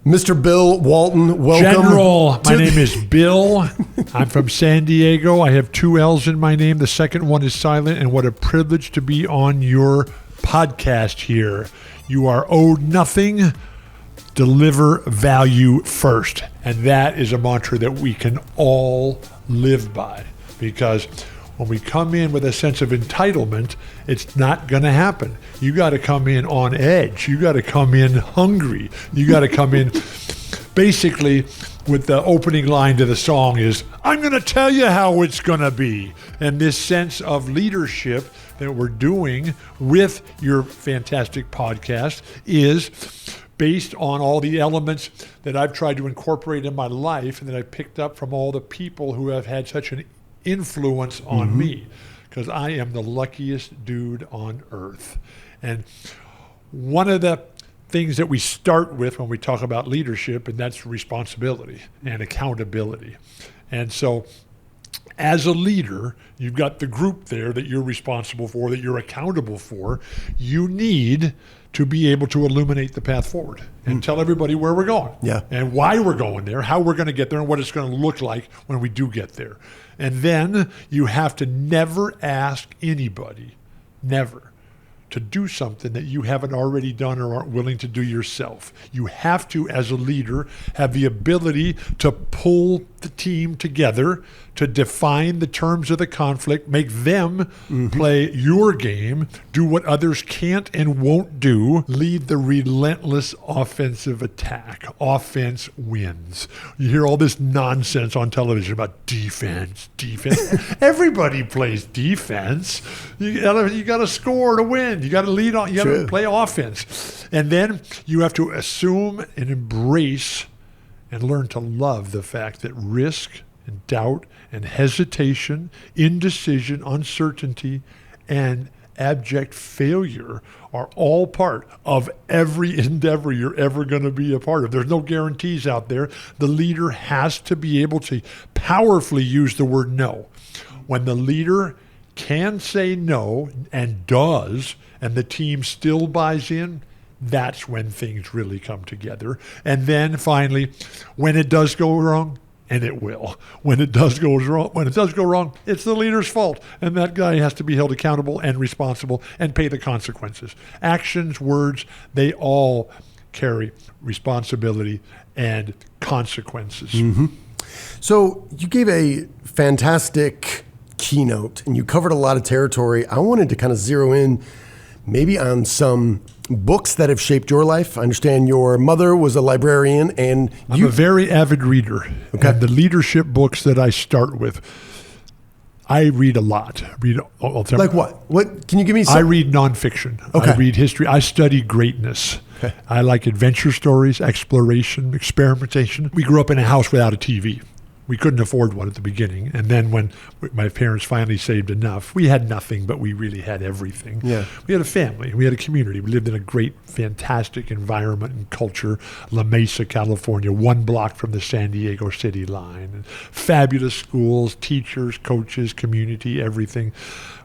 Mr. Bill Walton, welcome. General, my name is Bill. I'm from San Diego. I have 2 L's in my name. The second one is silent, and what a privilege to be on your podcast here. You are owed nothing. Deliver value first. And that is a mantra that we can all live by, because when we come in with a sense of entitlement, it's not going to happen. You got to come in on edge. You got to come in hungry. You got to come in basically with the opening line to the song is, I'm going to tell you how it's going to be. And this sense of leadership that we're doing with your fantastic podcast is based on all the elements that I've tried to incorporate in my life and that I picked up from all the people who have had such an influence on me, because I am the luckiest dude on earth. And one of the things that we start with when we talk about leadership, and that's responsibility and accountability. And so as a leader, you've got the group there that you're responsible for, that you're accountable for. You need to be able to illuminate the path forward and tell everybody where we're going, and why we're going there, how we're going to get there, and what it's going to look like when we do get there. And then you have to never ask anybody, never, to do something that you haven't already done or aren't willing to do yourself. You have to, as a leader, have the ability to pull the team together, to define the terms of the conflict, make them play your game, do what others can't and won't do, lead the relentless offensive attack. Offense wins. You hear all this nonsense on television about defense. Everybody plays defense. You got to score to win. You got to lead on. You got to play offense. And then you have to assume and embrace and learn to love the fact that risk and doubt and hesitation, indecision, uncertainty, and abject failure are all part of every endeavor you're ever going to be a part of. There's no guarantees out there. The leader has to be able to powerfully use the word no. When the leader can say no and does, and the team still buys in, that's when things really come together. And then finally, when it does go wrong, and it will. When it does go wrong, it's the leader's fault. And that guy has to be held accountable and responsible and pay the consequences. Actions, words, they all carry responsibility and consequences. So you gave a fantastic keynote and you covered a lot of territory. I wanted to kind of zero in maybe on some books that have shaped your life. I understand your mother was a librarian, and I'm a very avid reader. Okay. And the leadership books that I start with, I read a lot. Like what? What can you give me some? I read nonfiction. Okay. I read history. I study greatness. Okay. I like adventure stories, exploration, experimentation. We grew up in a house without a TV. We couldn't afford one at the beginning. And then when my parents finally saved enough, we had nothing, but we really had everything. Yeah. We had a family. We had a community. We lived in a great, fantastic environment and culture, La Mesa, California, 1 block from the San Diego city line. And fabulous schools, teachers, coaches, community, everything.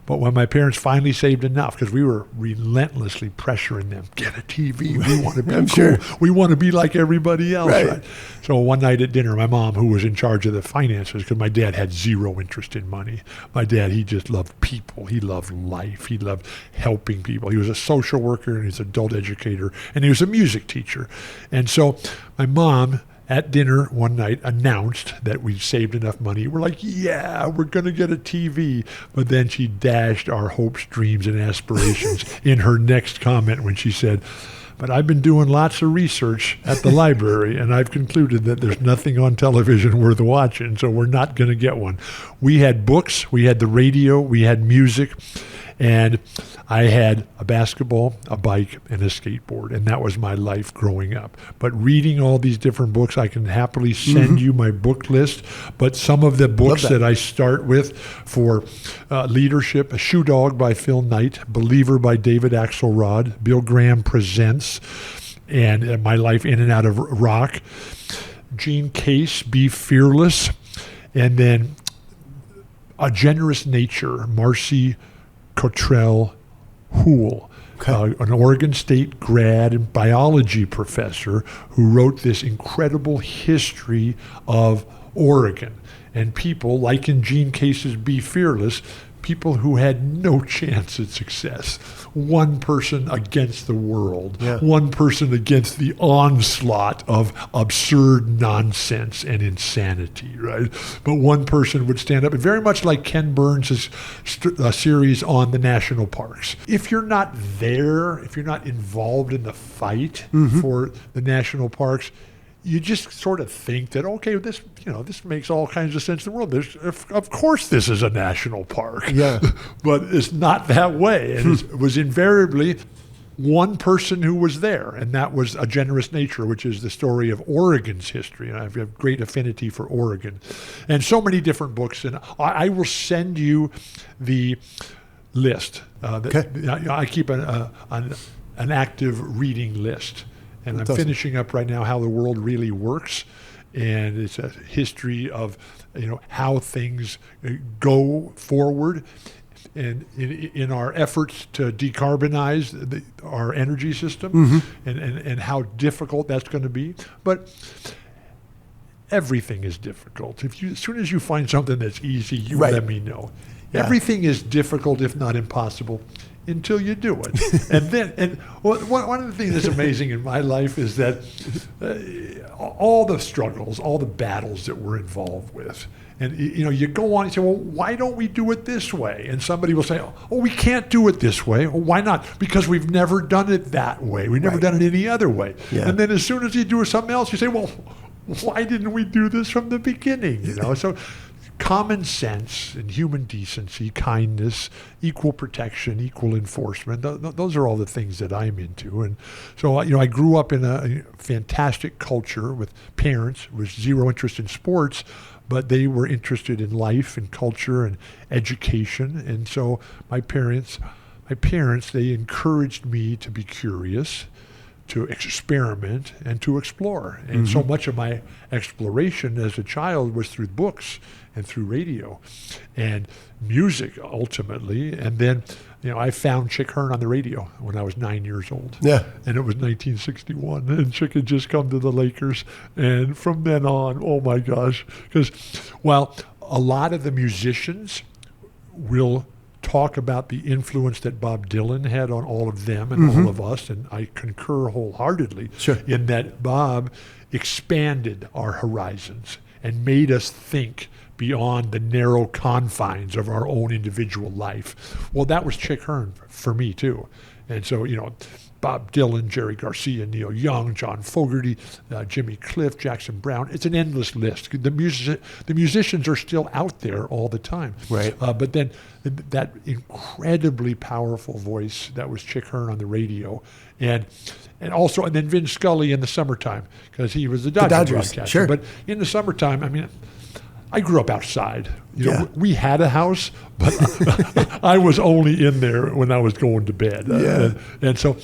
But when my parents finally saved enough, because we were relentlessly pressuring them, get a TV, we want to be cool. Sure. We want to be like everybody else. Right. So one night at dinner, my mom, who was in charge of the finances, because my dad had zero interest in money. My dad, he just loved people. He loved life. He loved helping people. He was a social worker and he's an adult educator, and he was a music teacher. And so my mom, at dinner one night, announced that we'd saved enough money. We're like, yeah, we're going to get a TV. But then she dashed our hopes, dreams, and aspirations in her next comment when she said, but I've been doing lots of research at the library, and I've concluded that there's nothing on television worth watching, so we're not going to get one. We had books, we had the radio, we had music, and I had a basketball, a bike, and a skateboard, and that was my life growing up. But reading all these different books, I can happily send you my book list, but some of the books that I start with for leadership, A Shoe Dog by Phil Knight, Believer by David Axelrod, Bill Graham Presents, and My Life In and Out of Rock, Gene Case, Be Fearless, and then A Generous Nature, Marcy Cottrell Houle. an Oregon State grad and biology professor who wrote this incredible history of Oregon and people, like in Gene Case's Be Fearless, people who had no chance at success. One person against the world, one person against the onslaught of absurd nonsense and insanity, right? But one person would stand up, and very much like Ken Burns' series on the national parks. If you're not there, if you're not involved in the fight for the national parks, you just sort of think that, okay, this makes all kinds of sense in the world. Of course this is a national park. Yeah. But it's not that way. And it was invariably one person who was there, and that was A Generous Nature, which is the story of Oregon's history. And I have great affinity for Oregon. And so many different books. And I will send you the list. I keep an active reading list. And I'm finishing up right now How the World Really Works, and it's a history of how things go forward, and in our efforts to decarbonize our energy system, and how difficult that's going to be. But everything is difficult. As soon as you find something that's easy, you let me know. Yeah. Everything is difficult, if not impossible, until you do it. And one of the things that's amazing in my life is that all the struggles, all the battles that we're involved with, and you go on and say, well, why don't we do it this way? And somebody will say, oh, we can't do it this way. Well, why not? Because we've never done it that way. We've never done it any other way. Yeah. And then as soon as you do something else, you say, well, why didn't we do this from the beginning? So common sense and human decency, kindness, equal protection, equal enforcement, those are all the things that I'm into. And so, I grew up in a fantastic culture with parents with zero interest in sports, but they were interested in life and culture and education. And so my parents, they encouraged me to be curious, to experiment, and to explore. And so much of my exploration as a child was through books and through radio and music, ultimately. And then, I found Chick Hearn on the radio when I was 9 years old. Yeah. And it was 1961, and Chick had just come to the Lakers. And from then on, oh my gosh, because while a lot of the musicians will talk about the influence that Bob Dylan had on all of them and all of us, and I concur wholeheartedly in that Bob expanded our horizons and made us think beyond the narrow confines of our own individual life. Well, that was Chick Hearn for me too. And so, Bob Dylan, Jerry Garcia, Neil Young, John Fogerty, Jimmy Cliff, Jackson Brown. It's an endless list. The musicians are still out there all the time. Right. But then that incredibly powerful voice that was Chick Hearn on the radio, and then Vin Scully in the summertime, because he was the Dodgers broadcaster. Sure. But in the summertime, I grew up outside. We had a house, but I was only in there when I was going to bed. And so,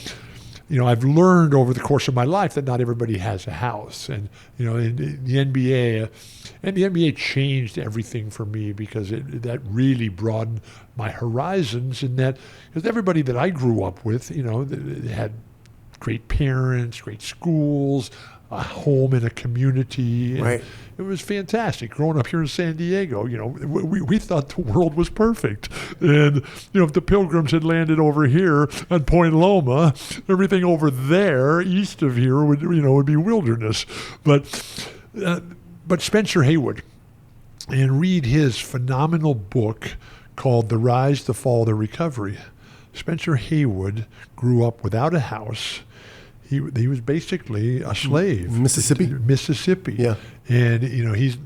I've learned over the course of my life that not everybody has a house. And, in the NBA changed everything for me, because that really broadened my horizons, in that, because everybody that I grew up with, they had great parents, great schools, a home in a community. Right. It was fantastic. Growing up here in San Diego, we thought the world was perfect. And, if the Pilgrims had landed over here at Point Loma, everything over there, east of here, would be wilderness. But Spencer Haywood, and read his phenomenal book called The Rise, the Fall, the Recovery. Spencer Haywood grew up without a house. He was basically a slave. Mississippi. Yeah. And,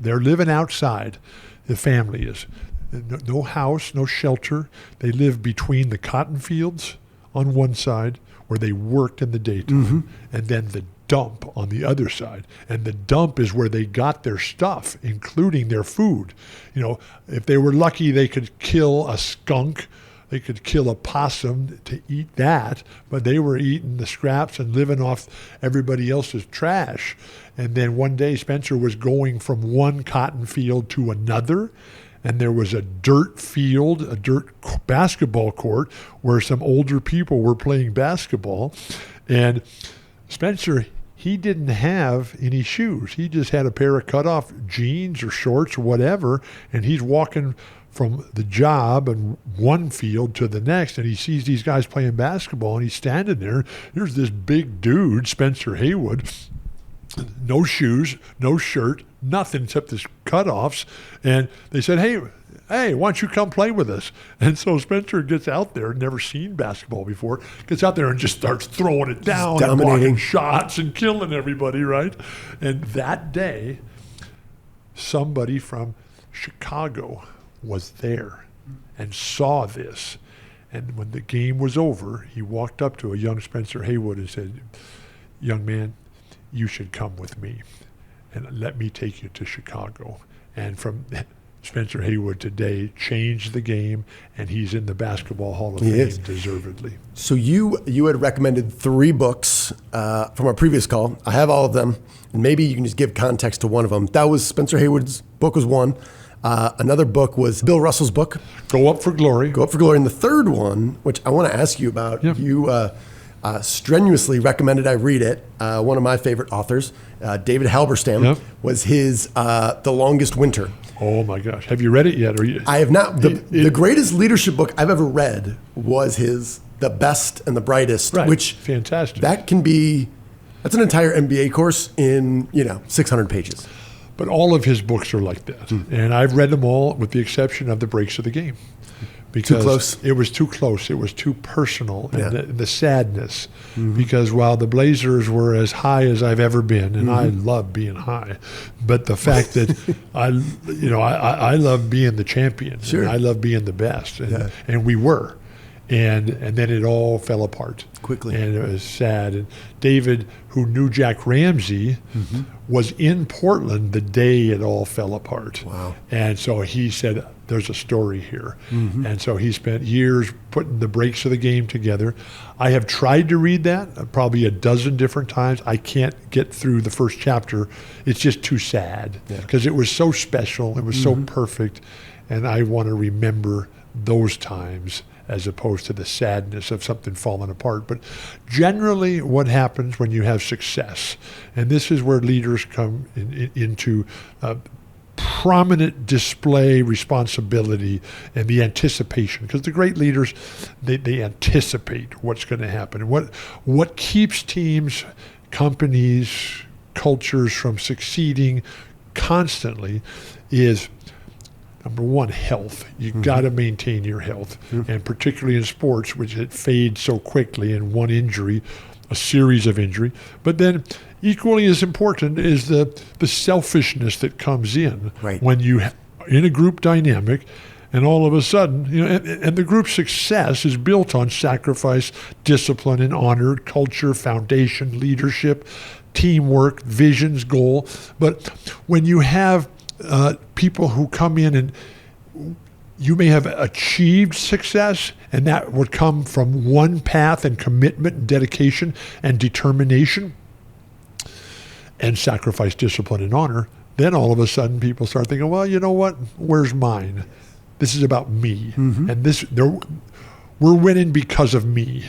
they're living outside. The family is. No house, no shelter. They live between the cotton fields on one side, where they worked in the daytime, and then the dump on the other side. And the dump is where they got their stuff, including their food. If they were lucky, they could kill a skunk. They could kill a possum to eat that, but they were eating the scraps and living off everybody else's trash. And then one day Spencer was going from one cotton field to another, and there was a dirt field, a dirt basketball court where some older people were playing basketball. And Spencer, he didn't have any shoes. He just had a pair of cutoff jeans or shorts or whatever, and he's walking from the job and one field to the next, and he sees these guys playing basketball, and he's standing there. There's this big dude, Spencer Haywood, no shoes, no shirt, nothing except his cutoffs. And they said, hey, why don't you come play with us? And so Spencer gets out there, never seen basketball before, gets out there and just starts throwing it down and blocking shots and killing everybody, right? And that day, somebody from Chicago was there and saw this. And when the game was over, he walked up to a young Spencer Haywood and said, young man, you should come with me and let me take you to Chicago. And from Spencer Haywood today changed the game, and he's in the Basketball Hall of Fame deservedly. So you had recommended 3 books from our previous call. I have all of them, and maybe you can just give context to one of them. That was Spencer Haywood's book was one. Another book was Bill Russell's book, Go Up for Glory. Go Up for Glory. And the third one, which I want to ask you about, you strenuously recommended I read it. One of my favorite authors, David Halberstam, was his The Longest Winter. Oh my gosh. Have you read it yet? I have not. The greatest leadership book I've ever read was his The Best and the Brightest, which fantastic. That's an entire MBA course in 600 pages. But all of his books are like that. And I've read them all with the exception of The Breaks of the Game. Because too close. It was too close. It was too personal. And the sadness. Because while the Blazers were as high as I've ever been, and I love being high, but the fact that I love being the champion. Sure. And I love being the best. And we were. And then it all fell apart quickly, and it was sad. And David, who knew Jack Ramsey, was in Portland the day it all fell apart. Wow! And so he said, "There's a story here." And so he spent years putting the breaks of the game together. I have tried to read that probably a dozen different times. I can't get through the first chapter. It's just too sad because it was so special. It was so perfect, and I want to remember those times as opposed to the sadness of something falling apart. But generally what happens when you have success, and this is where leaders come into prominent display responsibility and the anticipation, because the great leaders, they anticipate what's going to happen. And what keeps teams, companies, cultures from succeeding constantly is, number one, health. You've got to maintain your health. And particularly in sports, which it fades so quickly, and one injury, a series of injury. But then equally as important is the selfishness that comes in when you in a group dynamic, and all of a sudden, and the group's success is built on sacrifice, discipline, and honor, culture, foundation, leadership, teamwork, visions, goal. But when you have people who come in and you may have achieved success, and that would come from one path and commitment and dedication and determination and sacrifice, discipline, and honor, then all of a sudden people start thinking, well, you know what? Where's mine? This is about me. And we're winning because of me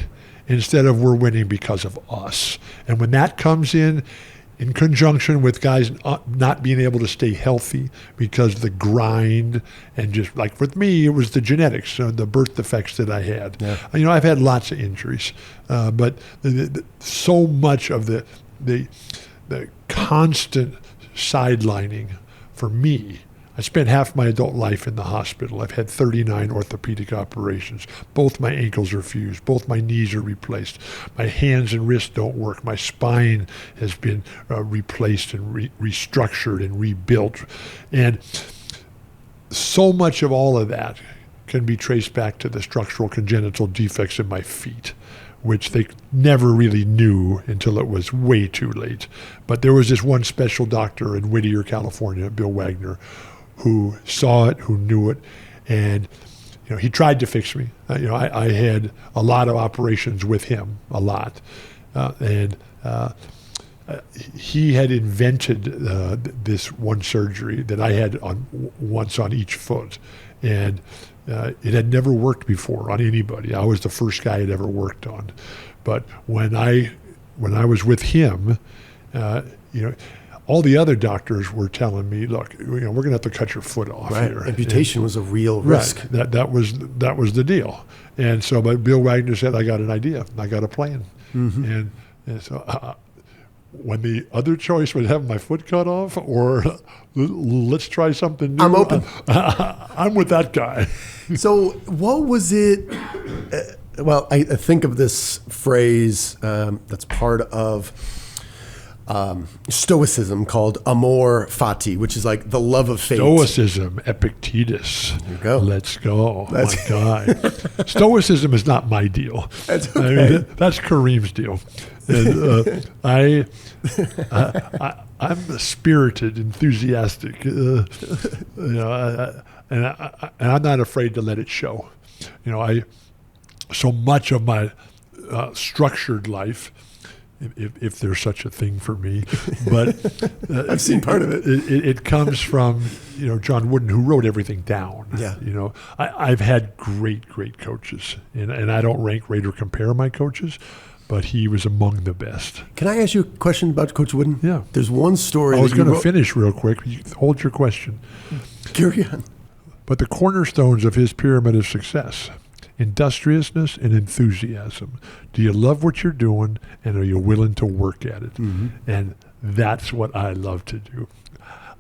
instead of we're winning because of us. And when that comes in conjunction with guys not being able to stay healthy because of the grind, and just like with me, it was the genetics, the birth defects that I had. I've had lots of injuries, but so much of the constant sidelining for me. I spent half my adult life in the hospital. I've had 39 orthopedic operations. Both my ankles are fused. Both my knees are replaced. My hands and wrists don't work. My spine has been replaced and restructured and rebuilt. And so much of all of that can be traced back to the structural congenital defects in my feet, which they never really knew until it was way too late. But there was this one special doctor in Whittier, California, Bill Wagner, who saw it, who knew it, and he tried to fix me. I had a lot of operations with him, a lot, and he had invented this one surgery that I had once on each foot, and it had never worked before on anybody. I was the first guy it ever worked on. But when I was with him, all the other doctors were telling me, "Look, we're going to have to cut your foot off here." Amputation was a real risk. Right. That was the deal. And so, but Bill Wagner said, "I got an idea. I got a plan." And so, when the other choice was having my foot cut off, or let's try something new, I'm open. I'm with that guy. So, what was it? Well, I think of this phrase that's part of Stoicism called amor fati, which is like the love of fate. Stoicism, Epictetus. There you go. Let's go. My guy. Stoicism is not my deal. That's okay. That's Kareem's deal. And I'm spirited, enthusiastic, and I'm not afraid to let it show. So much of my structured life, if there's such a thing for me, but I've seen part of it. It comes from John Wooden, who wrote everything down. Yeah. I've had great coaches, and I don't rank, rate, or compare my coaches, but he was among the best. Can I ask you a question about Coach Wooden? Yeah. There's one story. I was going to finish real quick. Hold your question. Carry on. But the cornerstones of his pyramid of success: industriousness and enthusiasm. Do you love what you're doing, and are you willing to work at it? And that's what I love to do.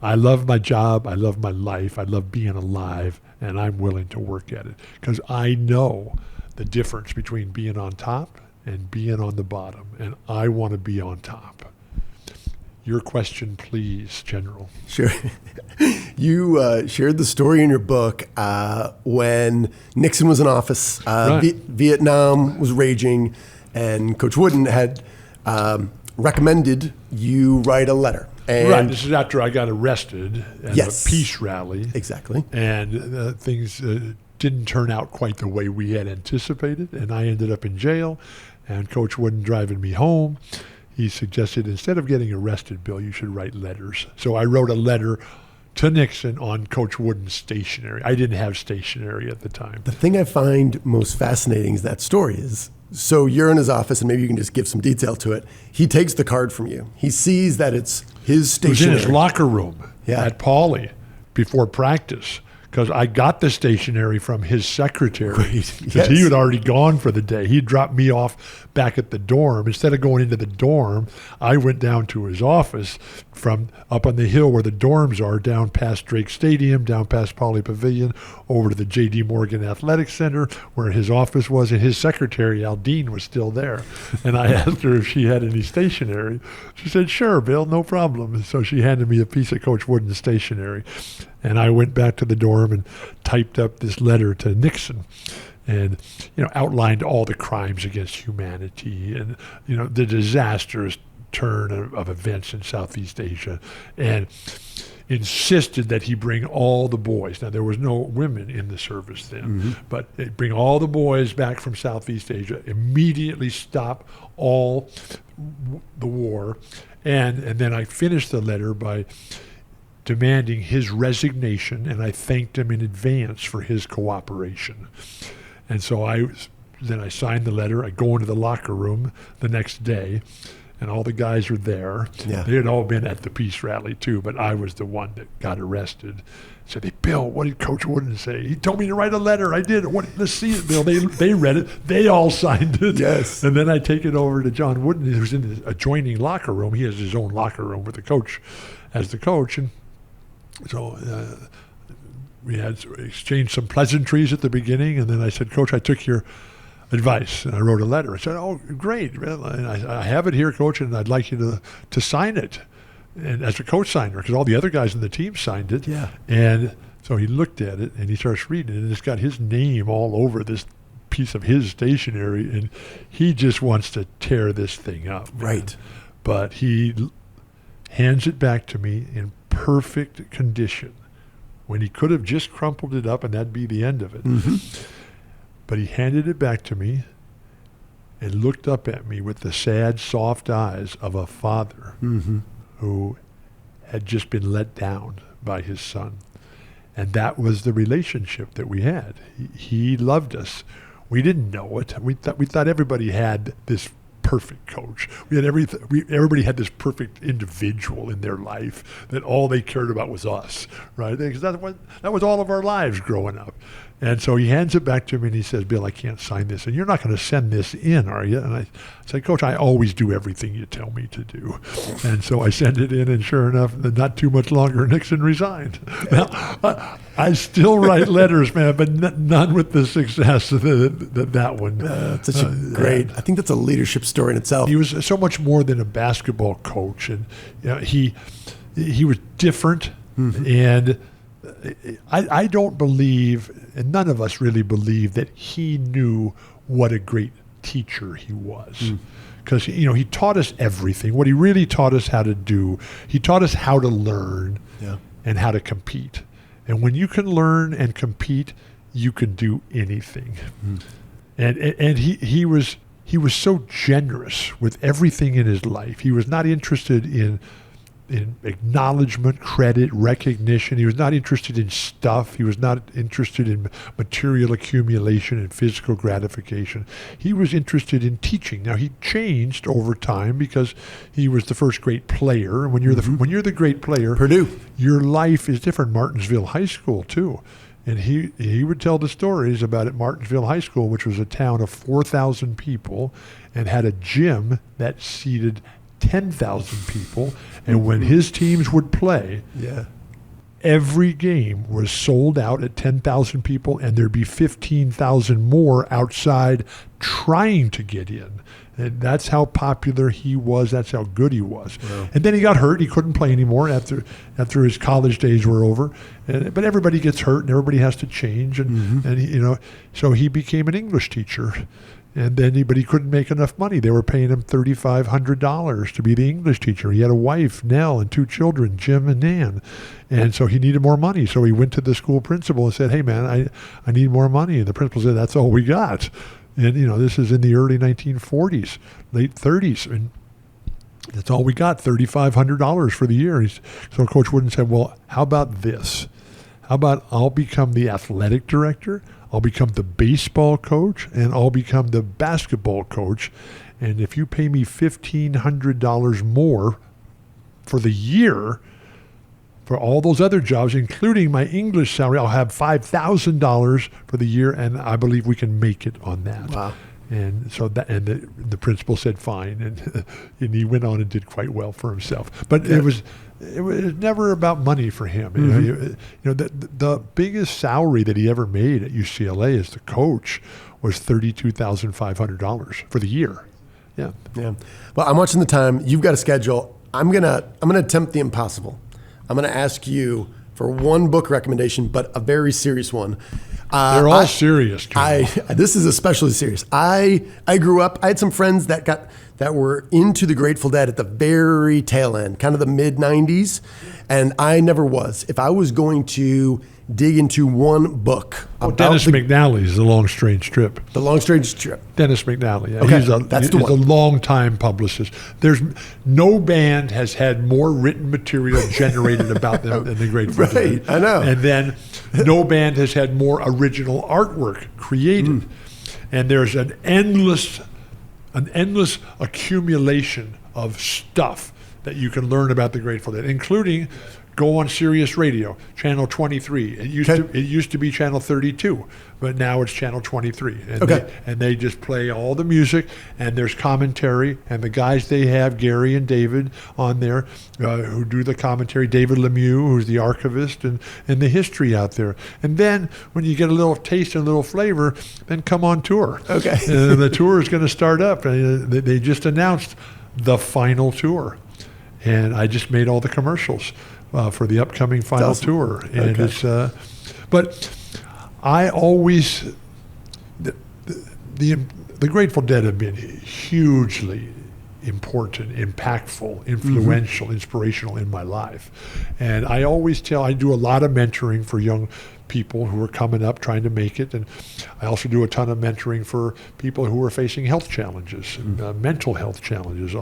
I love my job. I love my life. I love being alive, and I'm willing to work at it because I know the difference between being on top and being on the bottom, and I want to be on top. Your question, please, General. Sure. You shared the story in your book when Nixon was in office, Vietnam was raging, and Coach Wooden had recommended you write a letter. And This is after I got arrested at a peace rally. Exactly. And things didn't turn out quite the way we had anticipated, and I ended up in jail, and Coach Wooden driving me home. He suggested, instead of getting arrested, Bill, you should write letters. So I wrote a letter to Nixon on Coach Wooden's stationery. I didn't have stationery at the time. The thing I find most fascinating is that story is, so you're in his office, and maybe you can just give some detail to it. He takes the card from you. He sees that it's his stationery. It was in his locker room at Pauley before practice, because I got the stationery from his secretary, because he had already gone for the day. He dropped me off back at the dorm. Instead of going into the dorm, I went down to his office from up on the hill where the dorms are, down past Drake Stadium, down past Pauley Pavilion, over to the J.D. Morgan Athletic Center where his office was, and his secretary, Aldine, was still there. And I asked her if she had any stationery. She said, "Sure, Bill, no problem." So she handed me a piece of Coach Wooden's stationery. And I went back to the dorm and typed up this letter to Nixon, and outlined all the crimes against humanity, and the disastrous turn of events in Southeast Asia, and insisted that he bring all the boys. Now, there was no women in the service then, but bring all the boys back from Southeast Asia, immediately stop all the war, and then I finished the letter by demanding his resignation, and I thanked him in advance for his cooperation. And so I signed the letter. I go into the locker room the next day, and all the guys are there. Yeah. They had all been at the peace rally too, but I was the one that got arrested. Said, "Hey, Bill, what did Coach Wooden say? He told me to write a letter. I did. Let's see it, Bill." They read it. They all signed it. Yes. And then I take it over to John Wooden, who's in the adjoining locker room. He has his own locker room with the coach as the coach, and so we had exchanged some pleasantries at the beginning, and then I said, "Coach, I took your advice," and I wrote a letter. I said, "Oh, great. And I have it here, Coach, and I'd like you to sign it." And as a co-signer, because all the other guys in the team signed it. Yeah. And so he looked at it, and he starts reading it, and it's got his name all over this piece of his stationery, and he just wants to tear this thing up. Right. But he hands it back to me in perfect condition, when he could have just crumpled it up and that'd be the end of it. But he handed it back to me, and looked up at me with the sad, soft eyes of a father who had just been let down by his son. And that was the relationship that we had. He loved us. We didn't know it. We thought everybody had this perfect coach. We had everybody had this perfect individual in their life that all they cared about was us, right? Because that was all of our lives growing up. And so he hands it back to me and he says, "Bill, I can't sign this. And you're not going to send this in, are you?" And I said, "Coach, I always do everything you tell me to do." And so I sent it in, and sure enough, not too much longer, Nixon resigned. Now, I still write letters, man, but none with the success of that one. Such a great, I think that's a leadership story in itself. He was so much more than a basketball coach. And he was different. And I don't believe, and none of us really believe, that he knew what a great teacher he was. Because, he taught us everything. What he really taught us how to do, he taught us how to learn and how to compete. And when you can learn and compete, you can do anything. And he was so generous with everything in his life. He was not interested in acknowledgement, credit, recognition. He was not interested in stuff. He was not interested in material accumulation and physical gratification. He was interested in teaching. Now, he changed over time because he was the first great player. And when you're the great player, Purdue, your life is different. Martinsville High School too. And he would tell the stories about at Martinsville High School, which was a town of 4,000 people and had a gym that seated 10,000 people, and when his teams would play, every game was sold out at 10,000 people, and there'd be 15,000 more outside trying to get in. And that's how popular he was. That's how good he was. Wow. And then he got hurt. He couldn't play anymore after his college days were over. But everybody gets hurt, and everybody has to change. And so he became an English teacher. And then but he couldn't make enough money. They were paying him $3,500 to be the English teacher. He had a wife, Nell, and 2 children, Jim and Nan. And so he needed more money. So he went to the school principal and said, "Hey, man, I need more money." And the principal said, "That's all we got." And, this is in the early 1940s, late 30s. And that's all we got, $3,500 for the year. So Coach Wooden said, "Well, how about this? How about I'll become the athletic director, I'll become the baseball coach, and I'll become the basketball coach. And if you pay me $1,500 more for the year for all those other jobs, including my English salary, I'll have $5,000 for the year, and I believe we can make it on that." Wow. And so the principal said fine, and he went on and did quite well for himself. But it was never about money for him. The biggest salary that he ever made at UCLA as the coach was $32,500 for the year. Yeah. Well, I'm watching the time. You've got a schedule. I'm gonna attempt the impossible. I'm gonna ask you for one book recommendation, but a very serious one. They're all serious. This is especially serious. I grew up. I had some friends that were into the Grateful Dead at the very tail end, kind of the mid '90s, and I never was. If I was going to dig into one book, Dennis McNally's The Long Strange Trip. The Long Strange Trip. Dennis McNally. Yeah. Okay, he's a long-time publicist. There's no band has had more written material generated about them than the Grateful Dead. Right, I know. And then no band has had more original artwork created. And there's an endless accumulation of stuff that you can learn about the Grateful Dead, including go on Sirius Radio, channel 23. It used to be channel 32, but now it's channel 23. And they just play all the music, and there's commentary, and the guys they have, Gary and David, on there who do the commentary. David Lemieux, who's the archivist, and the history out there. And then when you get a little taste and a little flavor, then come on tour. Okay. And the tour is going to start up. They just announced the final tour, and I just made all the commercials for the upcoming final tour. And it's, but I always, the Grateful Dead have been hugely important, impactful, influential, inspirational in my life. And I always I do a lot of mentoring for young people who are coming up trying to make it, and I also do a ton of mentoring for people who are facing health challenges, mental health challenges,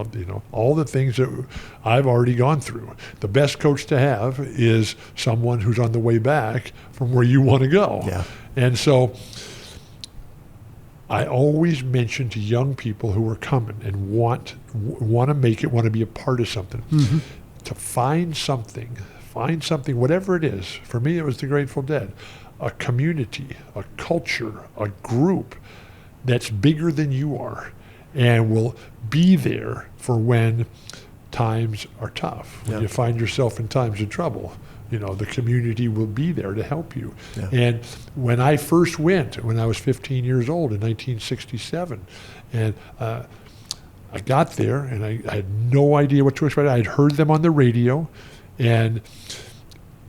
all the things that I've already gone through. The best coach to have is someone who's on the way back from where you want to go. Yeah. And so I always mention to young people who are coming and want to make it, want to be a part of something, to find something, whatever it is. For me, it was the Grateful Dead. A community, a culture, a group that's bigger than you are and will be there for when times are tough. When you find yourself in times of trouble, the community will be there to help you. Yeah. And when I first went, when I was 15 years old in 1967, and I got there and I had no idea what to expect. I had heard them on the radio, and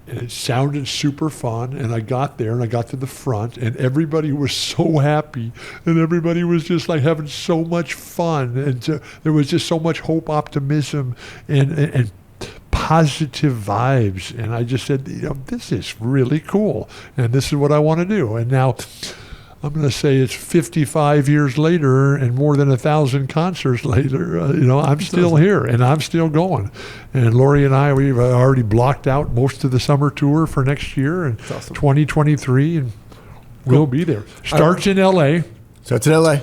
it sounded super fun, and I got there and I got to the front, and everybody was so happy, and everybody was just like having so much fun, and there was just so much hope, optimism, and positive vibes. And I just said, this is really cool, and this is what I want to do. And now I'm going to say it's 55 years later and more than 1,000 concerts later, I'm still here and I'm still going. And Lori and I, we've already blocked out most of the summer tour for next year and awesome. 2023, and we'll be there. Starts in LA. Starts in LA.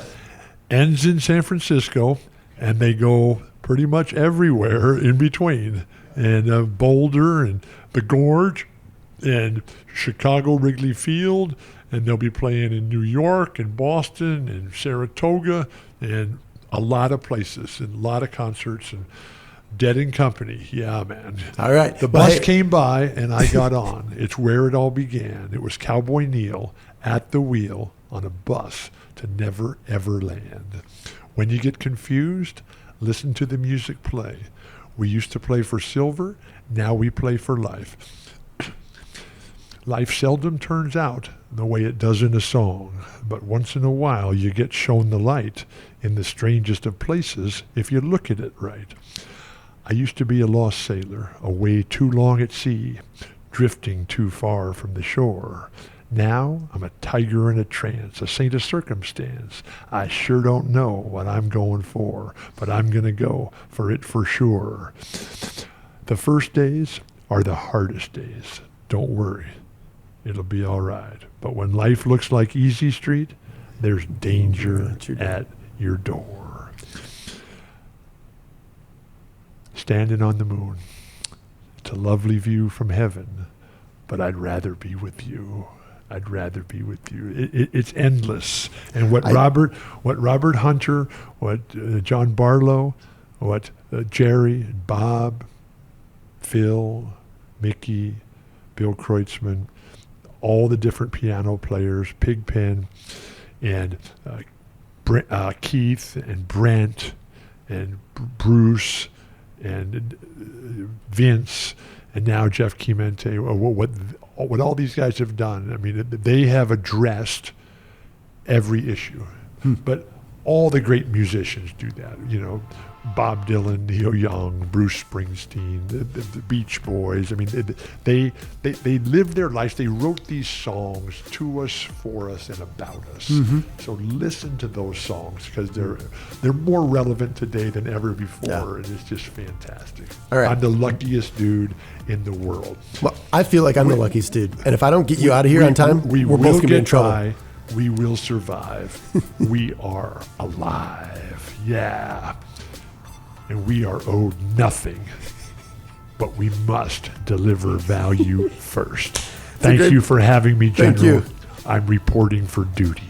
Ends in San Francisco, and they go pretty much everywhere in between. And Boulder and the Gorge and Chicago Wrigley Field, and they'll be playing in New York and Boston and Saratoga and a lot of places and a lot of concerts and Dead & Company. Yeah, man. All right. The bus came by and I got on. It's where it all began. It was Cowboy Neil at the wheel on a bus to Never Ever Land. When you get confused, listen to the music play. We used to play for silver. Now we play for life. Life seldom turns out the way it does in a song, but once in a while you get shown the light in the strangest of places if you look at it right. I used to be a lost sailor, away too long at sea, drifting too far from the shore. Now I'm a tiger in a trance, a saint of circumstance. I sure don't know what I'm going for, but I'm going to go for it for sure. The first days are the hardest days. Don't worry. It'll be all right. But when life looks like Easy Street, there's danger at your door. Standing on the moon. It's a lovely view from heaven, but I'd rather be with you. I'd rather be with you. It's endless. And what Robert Hunter, what John Barlow, what Jerry, Bob, Phil, Mickey, Bill Kreutzmann, all the different piano players, Pigpen, and Keith and Brent and Bruce and Vince, and now Jeff Chimente, what all these guys have done. I mean, they have addressed every issue. But all the great musicians do that, Bob Dylan, Neil Young, Bruce Springsteen, the Beach Boys. I mean, they lived their lives. They wrote these songs to us, for us, and about us. Mm-hmm. So listen to those songs because they're more relevant today than ever before, and it's just fantastic. All right. I'm the luckiest dude in the world. Well, I feel like I'm the luckiest dude, and if I don't get you out of here on time, we're both going to be in trouble. We will survive. We are alive. Yeah. And we are owed nothing, but we must deliver value first. Thank you for having me, General. Thank you. I'm reporting for duty.